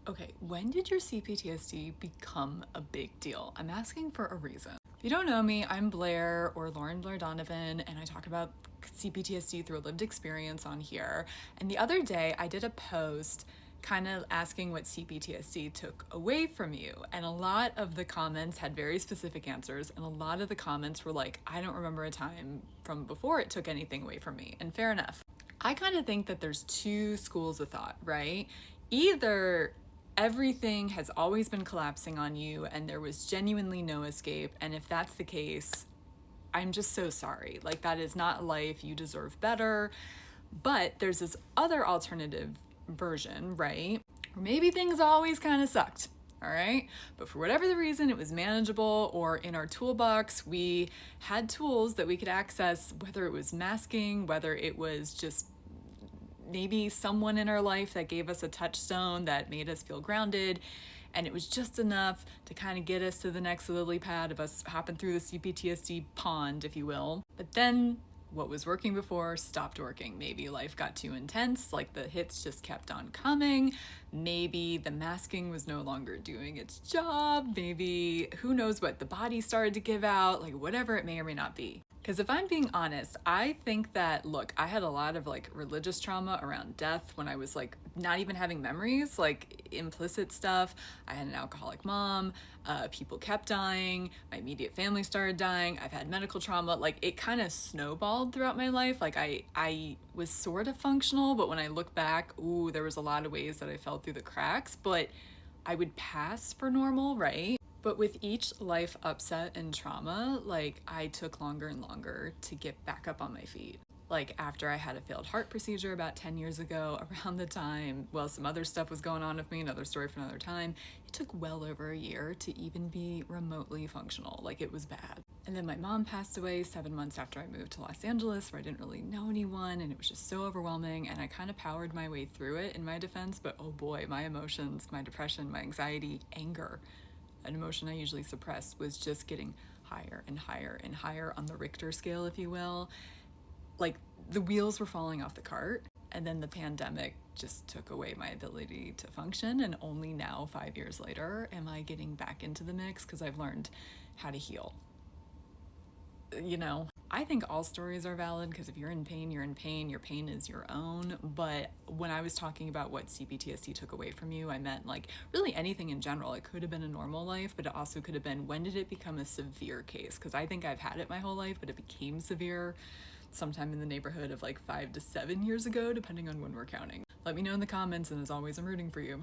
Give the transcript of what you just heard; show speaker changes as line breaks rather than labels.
Okay, when did your CPTSD become a big deal? I'm asking for a reason. If you don't know me, I'm Blair or Lauren Blair Donovan, and I talk about CPTSD through a lived experience on here. And the other day, I did a post kind of asking what CPTSD took away from you. And a lot of the comments had very specific answers, and a lot of the comments were like, I don't remember a time from before it took anything away from me. And fair enough. I kind of think that there's two schools of thought, right? Either everything has always been collapsing on you and there was genuinely no escape, and if that's the case, I'm just so sorry. Like, that is not life. You deserve better. But there's this other alternative version, right? Or maybe things always kind of sucked. All right. But for whatever the reason, it was manageable, or in our toolbox, we had tools that we could access, whether it was masking, whether it was just maybe someone in our life that gave us a touchstone that made us feel grounded. And it was just enough to kind of get us to the next lily pad of us hopping through the CPTSD pond, if you will. But then what was working before stopped working. Maybe life got too intense, like the hits just kept on coming. Maybe the masking was no longer doing its job. Maybe who knows what, the body started to give out, like whatever it may or may not be. Because if I'm being honest, I think that, look, I had a lot of like religious trauma around death when I was like not even having memories, like implicit stuff. I had an alcoholic mom, people kept dying, my immediate family started dying, I've had medical trauma, like it kind of snowballed throughout my life. Like I was sort of functional, but when I look back, ooh, there was a lot of ways that I fell through the cracks, but I would pass for normal, right? But with each life upset and trauma, like I took longer and longer to get back up on my feet. Like after I had a failed heart procedure about 10 years ago, around the time, well, some other stuff was going on with me, another story for another time, it took well over a year to even be remotely functional. Like it was bad. And then my mom passed away 7 months after I moved to Los Angeles, where I didn't really know anyone, and it was just so overwhelming, and I kind of powered my way through it in my defense. But oh boy, my emotions, my depression, my anxiety, anger, an emotion I usually suppress, was just getting higher and higher and higher on the Richter scale, if you will. Like the wheels were falling off the cart, and then the pandemic just took away my ability to function. And only now, 5 years later, am I getting back into the mix because I've learned how to heal. You know, I think all stories are valid because if you're in pain, you're in pain. Your pain is your own. But when I was talking about what CPTSD took away from you, I meant like really anything in general. It could have been a normal life, but it also could have been, when did it become a severe case? Because I think I've had it my whole life, but it became severe sometime in the neighborhood of like 5 to 7 years ago, depending on when we're counting. Let me know in the comments, and as always, I'm rooting for you.